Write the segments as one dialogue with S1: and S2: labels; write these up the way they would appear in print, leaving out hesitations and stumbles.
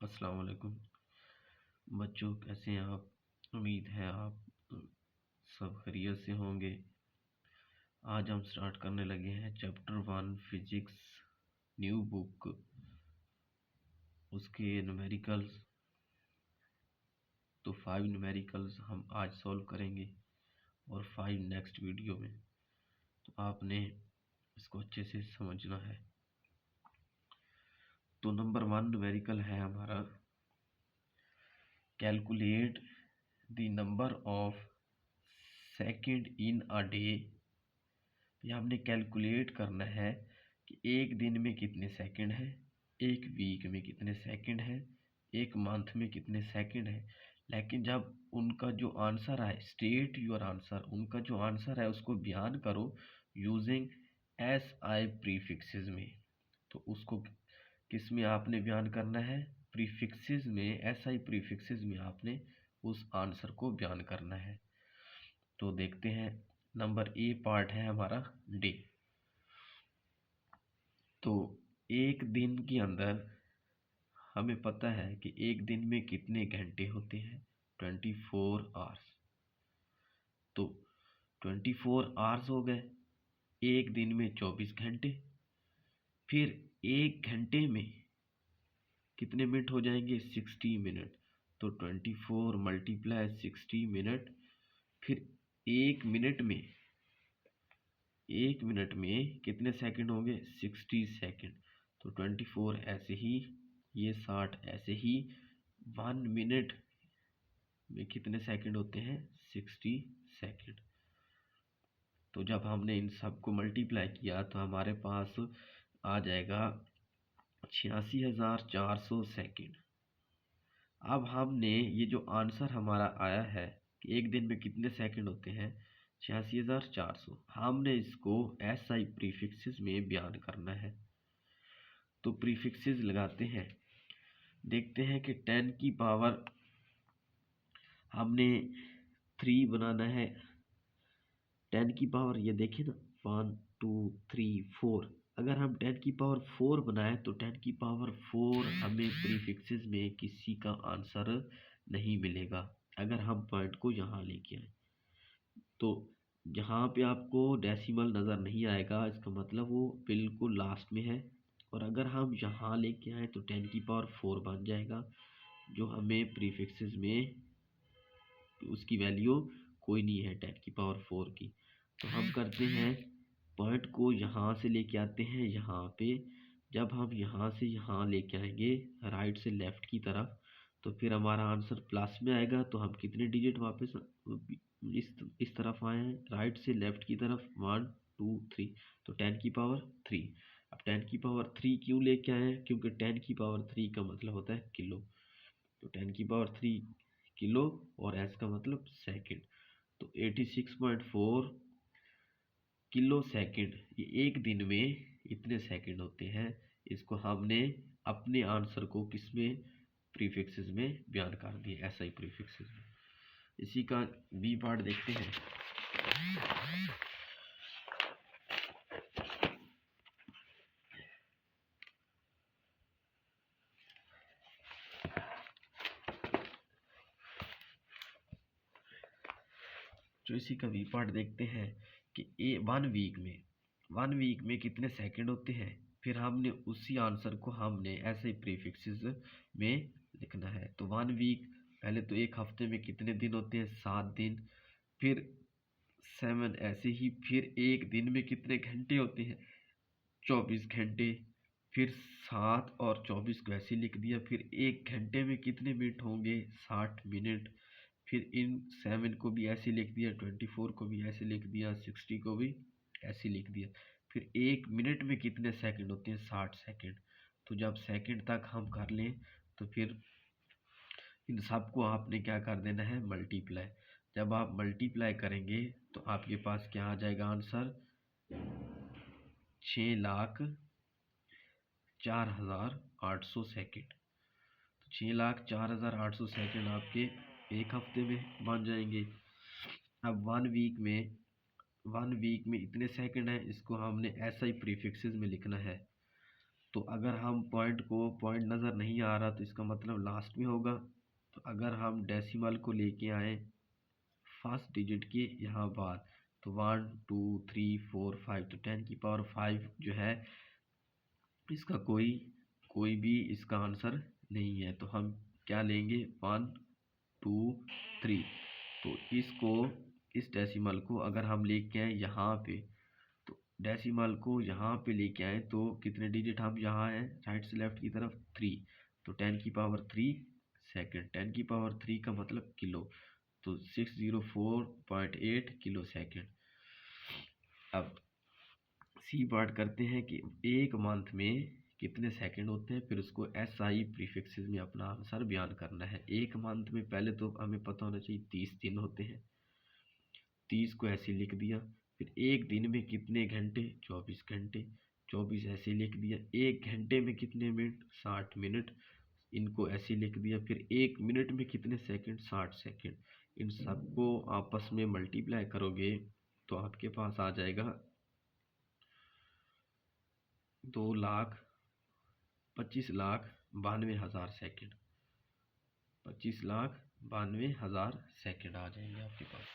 S1: अस्सलाम वालेकुम बच्चों, कैसे हैं आप। उम्मीद है आप सब खैरियत से होंगे। आज हम स्टार्ट करने लगे हैं चैप्टर 1 फिजिक्स न्यू बुक, उसके न्यूमेरिकल्स। तो 5 न्यूमेरिकल्स हम आज सॉल्व करेंगे और 5 नेक्स्ट वीडियो में। तो आपने इसको अच्छे से समझना है। तो नंबर 1 न्यूमेरिकल है हमारा, calculate the number of second in a day. ये हमने कैलकुलेट करना है कि एक दिन में कितने सेकंड हैं, एक वीक में कितने सेकंड हैं, एक मंथ में कितने सेकंड हैं। लेकिन जब उनका जो आंसर है, स्टेट योर आंसर, उनका जो आंसर है उसको बयान करो यूजिंग एस आई प्रीफिक्सेस में। तो उसको किस में आपने बयान करना है, प्रीफिक्सेस में, एस आई प्रीफिक्सेस में आपने उस आंसर को बयान करना है। तो देखते हैं, नंबर ए पार्ट है हमारा डे। तो एक दिन के अंदर हमें पता है कि एक दिन में कितने घंटे होते हैं, 24 आवर्स। तो 24 आवर्स हो गए, एक दिन में 24 घंटे। फिर एक घंटे में कितने मिनट हो जाएंगे, 60 मिनट। तो 24 मल्टीप्लाई 60 मिनट। फिर एक मिनट में कितने सेकंड होंगे, 60 सेकंड। तो 24 ऐसे ही, ये 60 ऐसे ही। 1 मिनट में कितने सेकंड होते हैं, 60 सेकंड। तो जब हमने इन सब को मल्टीप्लाई किया तो हमारे पास आ जाएगा 86,400 सेकंड। अब हमने ये जो आंसर हमारा आया है कि एक दिन में कितने सेकंड होते हैं, 86,400, हमने इसको एस आई प्रीफिक्सेस में बयान करना है। तो प्रीफिक्सेस लगाते हैं, देखते हैं कि 10 की पावर हमने 3 बनाना है। 10 की पावर ये देखें ना, 1 2 3 4। अगर हम 10 की पावर 4 बनाए तो 10 की पावर 4 हमें प्रीफिक्सेस में किसी का आंसर नहीं मिलेगा। अगर हम पॉइंट को यहाँ लेके आए तो यहाँ पे आपको डेसिमल नज़र नहीं आएगा, इसका मतलब वो बिल्कुल लास्ट में है। और अगर हम यहाँ लेके आए तो 10 की पावर 4 बन जाएगा, जो हमें प्रीफिक्सेस में उसकी वैल्यू कोई नहीं है 10 की पावर 4 की। तो हम करते हैं, पॉइंट को यहाँ से लेके आते हैं यहाँ पे। जब हम यहाँ से यहाँ लेके आएंगे राइट से लेफ़्ट की तरफ, तो फिर हमारा आंसर प्लस में आएगा। तो हम कितने डिजिट वापस इस तरफ आए हैं, राइट से लेफ़्ट की तरफ, 1 2 3। तो 10 की पावर 3। अब 10 की पावर 3 क्यों लेके आए हैं, क्योंकि 10 की पावर 3 का मतलब होता है किलो। तो 10 की पावर 3 किलो और एस का मतलब सेकंड। तो 86.4 किलो सेकंड, ये एक दिन में इतने सेकंड होते हैं। इसको हमने अपने आंसर को किस में, प्रीफिक्सेस में बयान कर दिया, एसआई प्रीफिक्सेस में। इसी का बी पार्ट देखते हैं। जो इसी का वी पार्ट देखते हैं कि ए 1 वीक में कितने सेकंड होते हैं। फिर हमने उसी आंसर को हमने ऐसे प्रीफिक्सेस में लिखना है। तो 1 वीक, पहले तो एक हफ्ते में कितने दिन होते हैं, 7 दिन। फिर 7 ऐसे ही। फिर एक दिन में कितने घंटे होते हैं, 24 घंटे। फिर 7 और 24 को ऐसे लिख दिया। फिर एक घंटे में कितने मिनट होंगे, 60 मिनट। फिर इन 7 को भी ऐसे लिख दिया, 24 को भी ऐसे लिख दिया, 60 को भी ऐसे लिख दिया। फिर एक मिनट में कितने सेकंड होते हैं, 60 सेकंड। तो जब सेकंड तक हम कर लें तो फिर इन सब को आपने क्या कर देना है, मल्टीप्लाई। जब आप मल्टीप्लाई करेंगे तो आपके पास क्या आ जाएगा आंसर, 6,04,800 सेकंड। तो 6,04,800 सेकंड आपके एक हफ्ते में बन जाएंगे। अब 1 वीक में इतने सेकंड है, इसको हमने एसआई प्रीफिक्सेस में लिखना है। तो अगर हम पॉइंट नज़र नहीं आ रहा तो इसका मतलब लास्ट में होगा। तो अगर हम डेसिमल को लेके आए फर्स्ट डिजिट के यहाँ बाद, तो 1 2 3 4 5, तो 10⁵ जो है इसका कोई भी इसका आंसर नहीं है। तो हम क्या लेंगे, 1 2 3। तो इस डेसिमल को अगर हम लेके आए यहाँ पे, तो डेसिमल को यहाँ पे लेके आए तो कितने डिजिट हम यहाँ हैं राइट से लेफ्ट की तरफ, 3। तो 10⁵ सेकेंड, 10⁵ का मतलब किलो, तो 604.8 किलो सेकेंड। अब सी पार्ट करते हैं कि एक मंथ में कितने सेकंड होते हैं, फिर उसको एस आई प्रीफिक्सेस में अपना आंसर बयान करना है। एक मंथ में पहले तो हमें पता होना चाहिए 30 दिन होते हैं, 30 को ऐसे लिख दिया। फिर एक दिन में कितने घंटे, 24 घंटे, 24 ऐसे लिख दिया। एक घंटे में कितने मिनट, 60 मिनट, इनको ऐसे लिख दिया। फिर एक मिनट में कितने सेकंड, 60 सेकंड। इन सबको आपस में मल्टीप्लाई करोगे तो आपके पास आ जाएगा 2,25,92,000 सेकंड। 25,92,000 सेकंड आ जाएंगे आपके पास।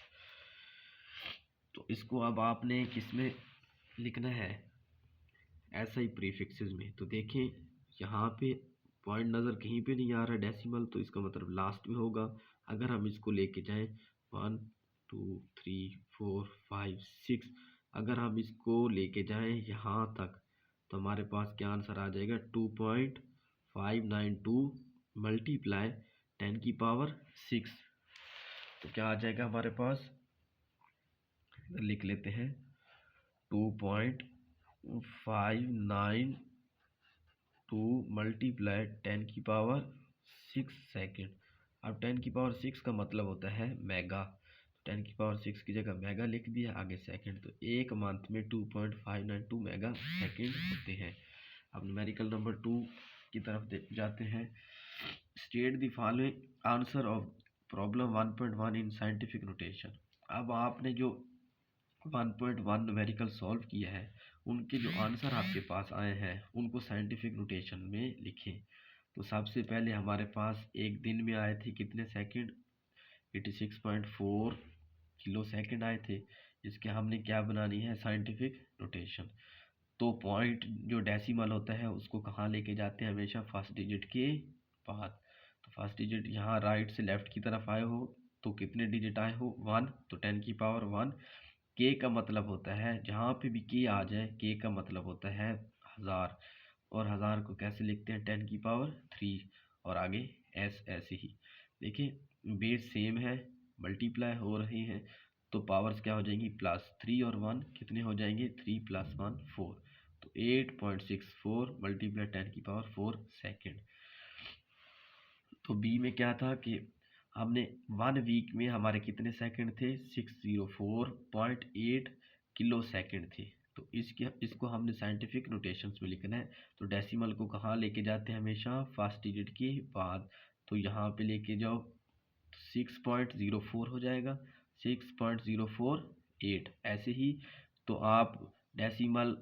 S1: तो इसको अब आपने किस में लिखना है, ऐसा ही प्रीफिक्सेस में। तो देखें यहाँ पे पॉइंट नज़र कहीं पे नहीं आ रहा डेसिमल, तो इसका मतलब लास्ट में होगा। अगर हम इसको लेके जाएं 1 2 3 4 5 6, अगर हम इसको लेके जाएं यहाँ तक तो हमारे पास क्या आंसर आ जाएगा, 2.592 मल्टीप्लाई 10⁶। तो क्या आ जाएगा हमारे पास, लिख लेते हैं 2.592 मल्टीप्लाई 10⁶ सेकेंड। अब 10⁶ का मतलब होता है मेगा, 10⁶ की जगह मेगा लिख दिया, आगे सेकंड। तो एक मंथ में 2.592 मेगा सेकंड होते हैं। अब न्यूमेरिकल नंबर 2 की तरफ जाते हैं। State the following answer of problem 1.1 in scientific notation. अब आपने जो 1.1 न्यूमेरिकल सॉल्व किया है, उनके जो आंसर आपके पास आए हैं उनको साइंटिफिक नोटेशन में लिखें। तो सबसे पहले हमारे पास एक दिन में आए थे कितने सेकंड, 86.4 किलो सेकंड आए थे। इसके हमने क्या बनानी है, साइंटिफिक नोटेशन। तो पॉइंट जो डेसिमल होता है उसको कहाँ लेके जाते हैं, हमेशा फर्स्ट डिजिट के बाद। तो फर्स्ट डिजिट यहाँ राइट से लेफ्ट की तरफ आए हो तो कितने डिजिट आए हो, 1, तो 10⁻1। के का मतलब होता है, जहाँ पे भी के आ जाए के का मतलब होता है 1000, और 1000 को कैसे लिखते हैं, 10⁻3, और आगे एस ऐसे ही। देखिए बेस सेम है, मल्टीप्लाई हो रहे हैं, तो पावर्स क्या हो जाएंगी, +3 और 1 कितने हो जाएंगे, 3 + 1 4। तो 8.64 मल्टीप्लाई 10⁻4 सेकेंड। तो बी में क्या था कि हमने 1 वीक में हमारे कितने सेकंड थे, 604.8 किलो सेकंड थे। तो इसको हमने साइंटिफिक नोटेशंस में लिखना है। तो डेसिमल को कहाँ लेके जाते हैं, हमेशा फर्स्ट डिजिट के बाद। तो यहाँ पे लेके जाओ 6.04 हो जाएगा, 6.048 ऐसे ही। तो आप डेसिमल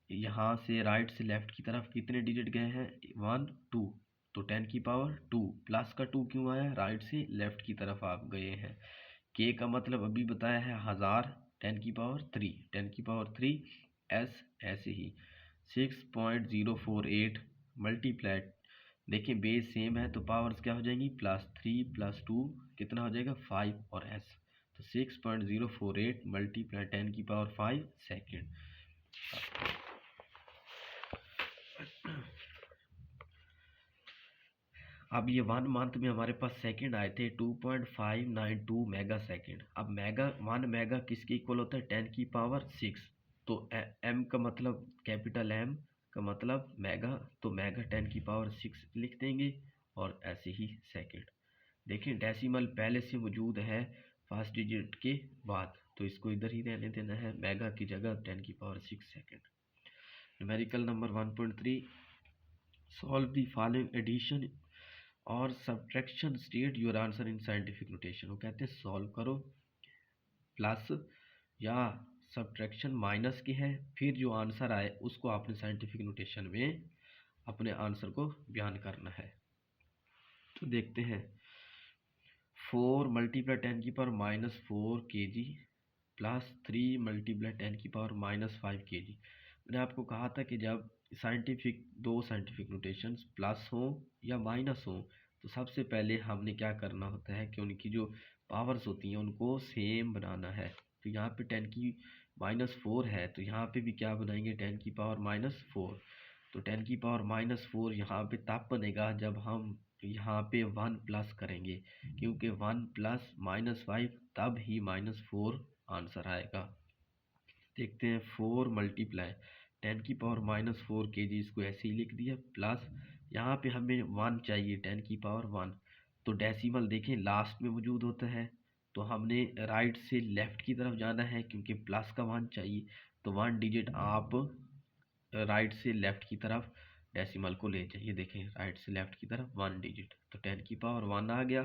S1: यहाँ से राइट से लेफ्ट की तरफ कितने डिजिट गए हैं, 1 2, तो 10⁻2, प्लस का 2 क्यों आया, राइट से लेफ्ट की तरफ आप गए हैं। के का मतलब अभी बताया है 1000, 10⁻3 एस ऐसे ही। 6.048 मल्टीप्लाइड, देखिए बेस सेम है तो पावर्स क्या हो जाएंगी, +3 + 2 कितना हो जाएगा, 5, और एस। तो 6.048 मल्टीप्लाई 10⁵ सेकेंड। अब ये 1 मंथ में हमारे पास सेकंड आए थे 2.592 मेगा सेकंड। अब मेगा 1 मेगा किसके इक्वल होता है, 10⁶। तो एम का मतलब कैपिटल एम का मतलब मेगा, तो मेगा 10⁶ लिख देंगे, और ऐसे ही सेकंड। देखिए डेसिमल पहले से मौजूद है फर्स्ट डिजिट के बाद, तो इसको इधर ही रहने देना है, मेगा की जगह 10⁶ second. Numerical number 1.3 solve the following addition और subtraction, state your answer in scientific notation. वो कहते हैं सॉल्व करो, प्लस या सब्ट्रैक्शन माइनस की है, फिर जो आंसर आए उसको आपने साइंटिफिक नोटेशन में अपने आंसर को बयान करना है। तो देखते हैं, 4 multiply 10⁻⁻4 kg plus 3 multiply 10⁻⁻5 kg। मैंने आपको कहा था कि जब दो साइंटिफिक नोटेशंस प्लस हो या माइनस हो तो सबसे पहले हमने क्या करना होता है कि उनकी जो पावर्स होती हैं उनको सेम बनाना है। तो यहाँ पे 10⁻⁻4 है तो यहाँ पे भी क्या बनाएंगे, 10⁻⁻4। तो 10⁻⁻4 यहाँ पे तब बनेगा जब हम यहाँ पे 1 प्लस करेंगे, क्योंकि 1 प्लस -5 तब ही -4 आंसर आएगा। देखते हैं, 4 मल्टीप्लाई 10⁻⁻4 kg, इसको ऐसे ही लिख दिया, प्लस यहाँ पे हमें 1 चाहिए 10⁻1। तो डेसिमल देखें लास्ट में मौजूद होता है, तो हमने राइट से लेफ़्ट की तरफ जाना है क्योंकि प्लस का 1 चाहिए। तो 1 डिजिट आप राइट से लेफ़्ट की तरफ डेसिमल को ले जाइए। देखें राइट से लेफ़्ट की तरफ 1 डिजिट, तो 10⁻1 आ गया,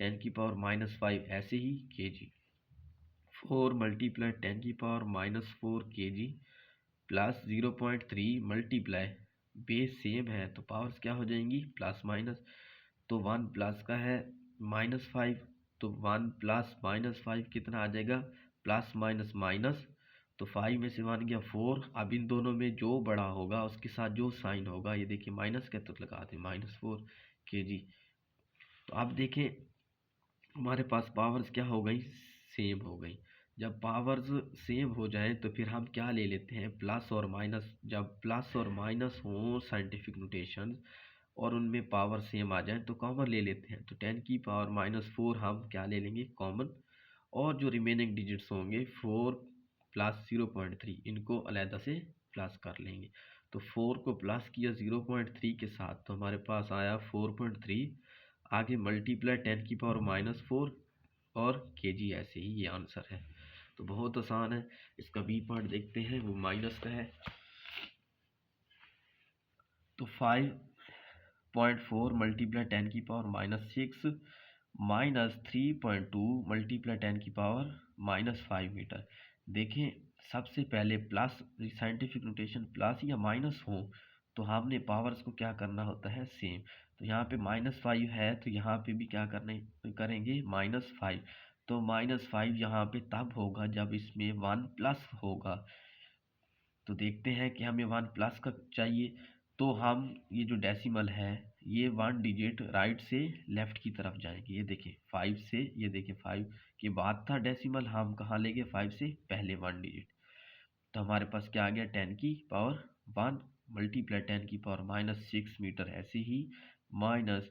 S1: 10⁻5 ऐसे ही kg। 4 multiply 10⁻4 kg plus 0.3 multiply, base same है तो पावर्स क्या हो जाएंगी, प्लस माइनस। तो 1 प्लस का है -5, तो 1 प्लस -5 कितना आ जाएगा, प्लस माइनस माइनस। तो 5 में से 1 गया 4। अब इन दोनों में जो बड़ा होगा उसके साथ जो साइन होगा, ये देखिए माइनस का तो लगा दें -4 kg। तो अब देखें हमारे पास पावर्स क्या हो गई, सेम हो गई। जब पावर्स सेम हो जाए तो फिर हम क्या ले लेते हैं, प्लस और माइनस। जब प्लस और माइनस हो साइंटिफिक नोटेशन और उनमें पावर सेम आ जाए तो कॉमन ले लेते हैं। तो 10⁻⁻4 हम क्या ले लेंगे, कॉमन। और जो रिमेनिंग डिजिट्स होंगे 4 प्लस 0.3, इनको अलहदा से प्लस कर लेंगे। तो 4 को प्लस किया 0.3 के साथ तो हमारे पास आया 4.3। आगे मल्टीप्लाई 10⁻⁻4 और kg, ऐसे ही ये आंसर है। तो बहुत आसान है। इसका बी पार्ट देखते हैं, वो माइनस का है। तो 5.4 मल्टीप्लाई 10⁻⁻6 माइनस 3.2 मल्टीप्लाई 10⁻⁻5 मीटर। देखें सबसे पहले प्लस, साइंटिफिक नोटेशन प्लस या माइनस हो तो हमने पावर्स को क्या करना होता है, सेम। तो यहाँ पे -5 है तो यहाँ पे भी क्या करेंगे, -5। तो -5 यहाँ पे तब होगा जब इसमें 1 प्लस होगा। तो देखते हैं कि हमें 1 प्लस का चाहिए, तो हम ये जो डेसिमल है ये 1 डिजिट राइट से लेफ़्ट की तरफ जाएंगे। ये देखें 5 से, ये देखें 5 के बाद था डेसिमल, हम कहाँ ले गए, 5 से पहले 1 डिजिट। तो हमारे पास क्या आ गया, 10⁻1 मल्टीप्लाई 10⁻⁻6 मीटर, ऐसे ही माइनस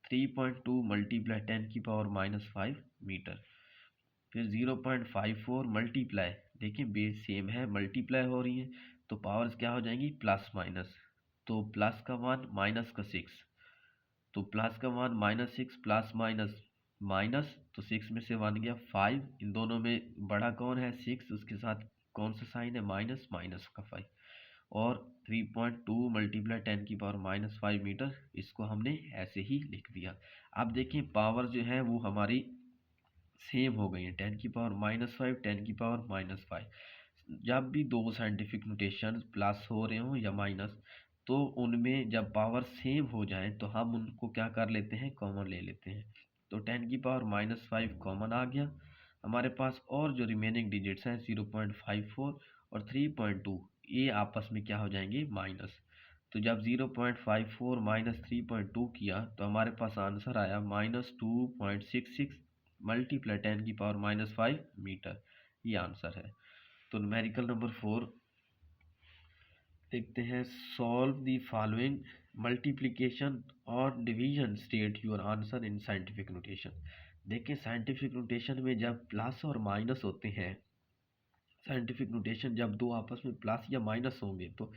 S1: 3.2 मल्टीप्लाई 10⁻⁻5 मीटर। फिर 0.54 मल्टीप्लाई, देखिए बेस सेम है, मल्टीप्लाई हो रही है तो पावर्स क्या हो जाएंगी, प्लस माइनस। तो प्लस का 1 माइनस का 6, तो प्लस का 1 -6 प्लस माइनस माइनस, तो 6 में से 1 गया 5। इन दोनों में बड़ा कौन है, 6, उसके साथ कौन सा साइन है, माइनस, माइनस का 5। और 3.2 मल्टीप्लाई 10⁻⁻5 मीटर, इसको हमने ऐसे ही लिख दिया। अब देखें पावर जो है वो हमारी सेम हो गई है, 10⁻⁻5 10⁻⁻5। जब भी दो साइंटिफिक नोटेशन प्लस हो रहे हों या माइनस, तो उनमें जब पावर सेम हो जाए तो हम उनको क्या कर लेते हैं, कॉमन ले लेते हैं। तो 10⁻⁻5 कॉमन आ गया हमारे पास, और जो रिमेनिंग डिजिट्स हैं 0.54 और 3.2, ये आपस में क्या हो जाएंगे, माइनस। तो जब 0.54 माइनस 3.2 किया तो हमारे पास आंसर आया -2.66 मल्टीप्लाई 10⁻⁻5 मीटर, ये आंसर है। तो न्यूमेरिकल नंबर 4 देखते हैं, सॉल्व द फॉलोइंग मल्टीप्लिकेशन और division, state your answer in scientific notation. देखिए साइंटिफिक नोटेशन में जब प्लस और माइनस होते हैं, साइंटिफिक नोटेशन जब दो आपस में प्लस या माइनस होंगे तो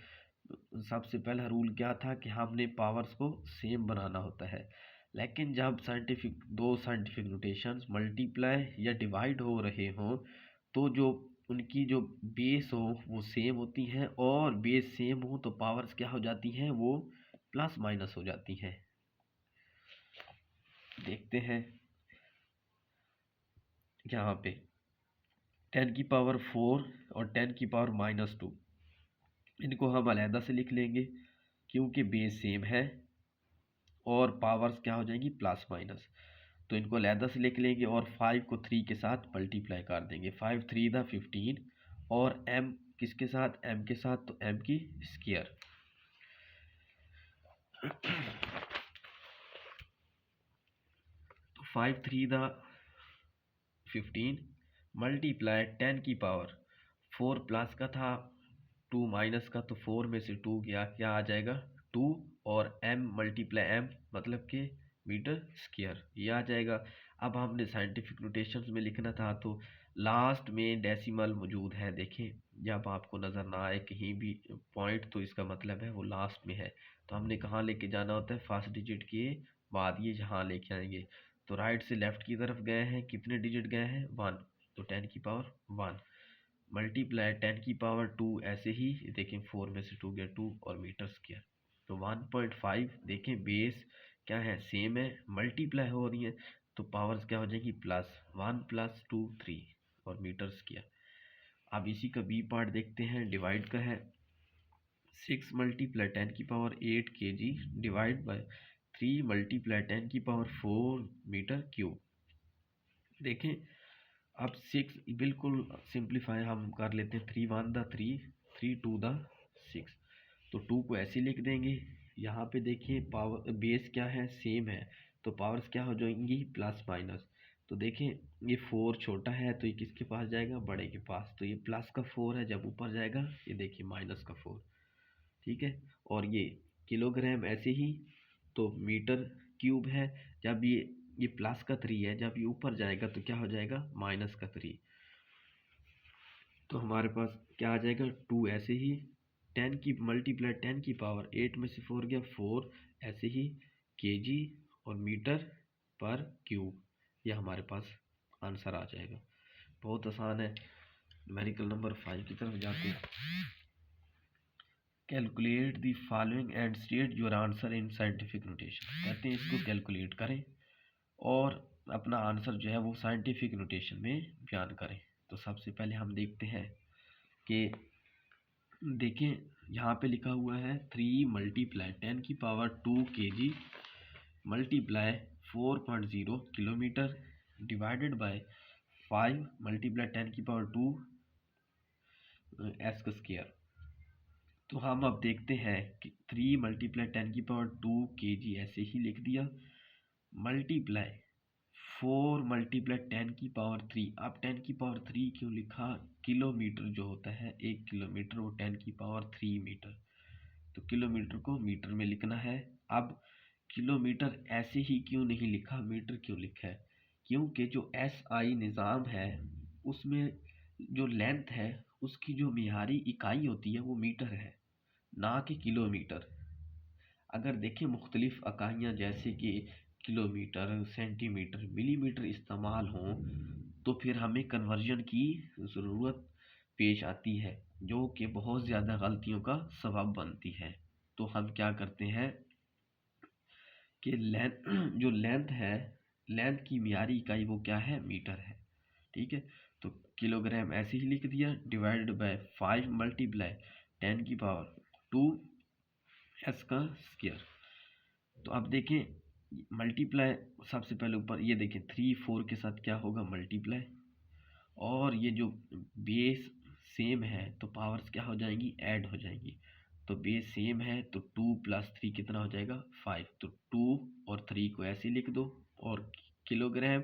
S1: सबसे पहला रूल क्या था कि हमने पावर्स को सेम बनाना होता है। लेकिन जब दो साइंटिफिक नोटेशंस मल्टीप्लाई या डिवाइड हो रहे हों तो जो उनकी जो बेस हो वो सेम होती हैं, और बेस सेम हो तो पावर्स क्या हो जाती हैं, वो प्लस माइनस हो जाती हैं। देखते हैं यहाँ पे 10⁻4 और 10⁻2, इनको हम अलहदा से लिख लेंगे। क्योंकि बेस सेम है और पावर्स क्या हो जाएंगी प्लस माइनस, तो इनको अलहदा से लिख लेंगे और 5 को 3 के साथ मल्टीप्लाई कर देंगे। 5 3 दा 15 और m किसके साथ, m के साथ, तो m की स्क्वायर। तो 5 3 दा 15 मल्टीप्लाई 10 की पावर 4 प्लस का था 2 माइनस का, तो 4 में से 2 गया, क्या आ जाएगा 2 और m मल्टीप्लाई m मतलब कि मीटर स्क्वायर, ये आ जाएगा। अब हमने साइंटिफिक नोटेशंस में लिखना था, तो लास्ट में डेसिमल मौजूद है, देखें जब आपको नज़र ना आए कहीं भी पॉइंट तो इसका मतलब है वो लास्ट में है। तो हमने कहाँ लेके जाना होता है, फर्स्ट डिजिट के बाद ये यहाँ लेके आएंगे। तो राइट से लेफ्ट की तरफ गए हैं, कितने डिजिट गए हैं 1, तो 10 की पावर 1 मल्टीप्लाई 10 की पावर 2, ऐसे ही देखें 4 में से 2 गया 2 और मीटर स्क्वायर। तो 1.5 देखें बेस क्या है सेम है, मल्टीप्लाई हो रही है, तो पावर्स क्या हो जाएगी प्लस 1 प्लस 2 3 और मीटर स्क्वायर। अब इसी का बी पार्ट देखते हैं, डिवाइड का है 6 मल्टीप्लाई 10 की power 8 kg divide by 3 multiply 10 की पावर 4 मीटर क्यूब। देखें अब 6 बिल्कुल सिंप्लीफाई हम कर लेते हैं, 3 1 दा 3 3 2 दा 6, तो 2 को ऐसे लिख देंगे। यहाँ पे देखिए पावर बेस क्या है सेम है, तो पावर्स क्या हो जाएंगी प्लस माइनस। तो देखें ये 4 छोटा है तो ये किसके पास जाएगा, बड़े के पास, तो ये प्लस का 4 है, जब ऊपर जाएगा ये देखिए माइनस का 4, ठीक है। और ये किलोग्राम ऐसे ही, तो मीटर क्यूब है, जब ये प्लस का 3 है, जब ये ऊपर जाएगा तो क्या हो जाएगा माइनस का 3, तो हमारे पास क्या आ जाएगा 2, ऐसे ही 10 की मल्टीप्लाई 10 की पावर 8 में से 4 गया 4, ऐसे ही केजी और मीटर पर क्यूब, यह हमारे पास आंसर आ जाएगा। बहुत आसान है। न्यूमेरिकल नंबर 5 की तरफ जाते हैं। Calculate the following and state your answer in scientific notation, कहते हैं इसको कैलकुलेट करें और अपना आंसर जो है वो साइंटिफिक नोटेशन में बयान करें। तो सबसे पहले हम देखते हैं कि देखें यहाँ पे लिखा हुआ है 3 मल्टीप्लाई 10 की power 2 kg multiply 4.0 kilometre divided by 5 multiply 10 की पावर 2 एस का स्क्वायर। तो हम अब देखते हैं कि 3 मल्टीप्लाई 10 की पावर 2 kg ऐसे ही लिख दिया, मल्टीप्लाई 4 मल्टीप्लाई 10 की पावर 3। अब 10 की पावर 3 क्यों लिखा, किलोमीटर जो होता है 1 किलोमीटर वो 10 की पावर 3 मीटर, तो किलोमीटर को मीटर में लिखना है। अब किलोमीटर ऐसे ही क्यों नहीं लिखा, मीटर क्यों लिखा है, क्योंकि जो SI निज़ाम है उसमें जो लेंथ है उसकी जो मियारी इकाई होती है वो मीटर है, ना कि किलोमीटर। अगर देखें मुख्तलिफ इकाइयाँ जैसे कि किलोमीटर सेंटीमीटर मिलीमीटर इस्तेमाल हों तो फिर हमें कन्वर्जन की ज़रूरत पेश आती है, जो कि बहुत ज़्यादा गलतियों का सबब बनती है। तो हम क्या करते हैं कि लेंथ जो लेंथ है, लेंथ की मियारी इकाई वो क्या है मीटर है, ठीक है। तो किलोग्राम ऐसे ही लिख दिया, डिवाइडेड बाय 5 मल्टीप्लाई 10 की पावर 2 एस का स्क्वायर। तो अब देखें मल्टीप्लाई, सबसे पहले ऊपर ये देखें 3 4 के साथ क्या होगा मल्टीप्लाई, और ये जो बेस सेम है तो पावर्स क्या हो जाएंगी ऐड हो जाएंगी। तो बेस सेम है तो 2 प्लस 3 कितना हो जाएगा 5, तो 2 और 3 को ऐसे लिख दो और किलोग्राम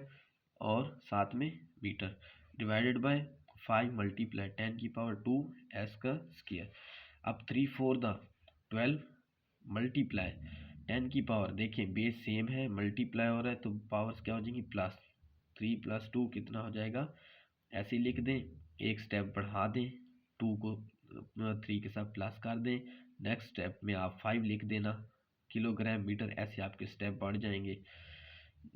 S1: और साथ में मीटर डिवाइडेड बाय 5 मल्टीप्लाई 10 की पावर 2 एस का स्क्वायर। अब 3 4 दा 12 मल्टीप्लाई 10 की पावर, देखिए बेस सेम है मल्टीप्लाई हो रहा है तो पावर्स क्या हो जाएंगी प्लस 3 प्लस 2 कितना हो जाएगा, ऐसे ही लिख दें, एक स्टेप बढ़ा दें, 2 को 3 के साथ प्लस कर दें, नेक्स्ट स्टेप में आप 5 लिख देना, किलोग्राम मीटर ऐसे आपके स्टेप बढ़ जाएंगे,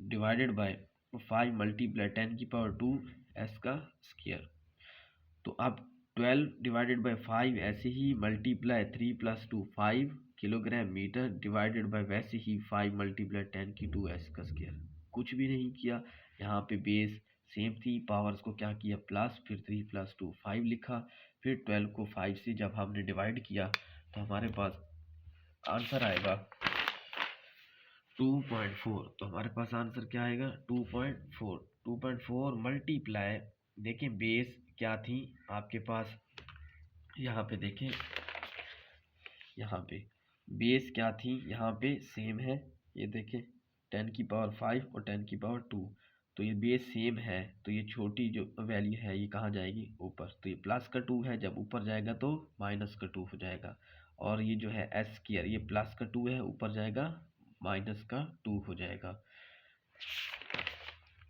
S1: डिवाइडेड बाय 5 मल्टीप्लाई 10 की पावर 2 एस का स्क्वायर। तो अब 12 डिवाइडेड बाय 5 ऐसे ही multiply 3 plus 2 5 kilogram metre divided by वैसे ही 5 मल्टीप्लाई 10 की 2 एस का स्क्वायर। कुछ भी नहीं किया, यहाँ पे बेस सेम थी, पावर्स को क्या किया प्लस, फिर 3 प्लस 2 5 लिखा, फिर 12 को 5 से जब हमने डिवाइड किया तो हमारे पास आंसर आएगा 2.4। तो हमारे पास आंसर क्या आएगा 2.4। 2.4 मल्टीप्लाई, देखिए बेस क्या थी आपके पास, यहाँ पे देखें, यहाँ पे बेस क्या थी, यहाँ पे सेम है, ये देखें 10⁵ और 10⁵ तो ये बेस सेम है, तो ये छोटी जो वैल्यू है ये कहाँ जाएगी ऊपर, तो ये प्लस का 2 है, जब ऊपर जाएगा तो माइनस का 2 हो जाएगा। और ये जो है एस स्क्वायर, ये प्लस का 2 है, ऊपर जाएगा माइनस का 2 हो जाएगा।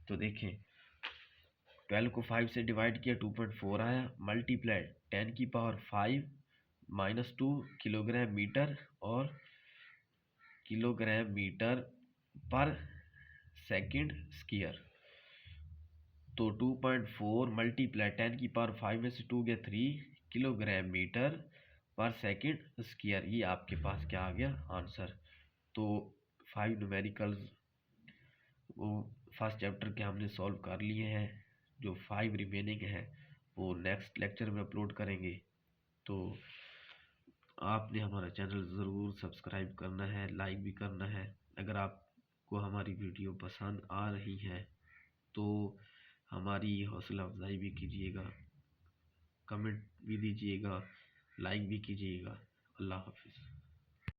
S1: तो देखें 12 को 5 से डिवाइड किया 2.4 आया, मल्टीप्लाई 10⁵ -2 किलोग्राम मीटर और किलोग्राम मीटर पर सेकंड स्क्वायर। तो 2.4 मल्टीप्लाई 10⁵ में से 2 गया 3 किलोग्राम मीटर पर सेकंड स्क्वायर, ये आपके पास क्या आ गया आंसर। तो 5 न्यूमेरिकल्स वो फर्स्ट चैप्टर के हमने सॉल्व कर लिए हैं, जो 5 रिमेनिंग है वो नेक्स्ट लेक्चर में अपलोड करेंगे। तो आपने हमारा चैनल ज़रूर सब्सक्राइब करना है, लाइक भी करना है। अगर आपको हमारी वीडियो पसंद आ रही है तो हमारी हौसला अफजाई भी कीजिएगा, कमेंट भी दीजिएगा, लाइक भी कीजिएगा। अल्लाह हाफिज़।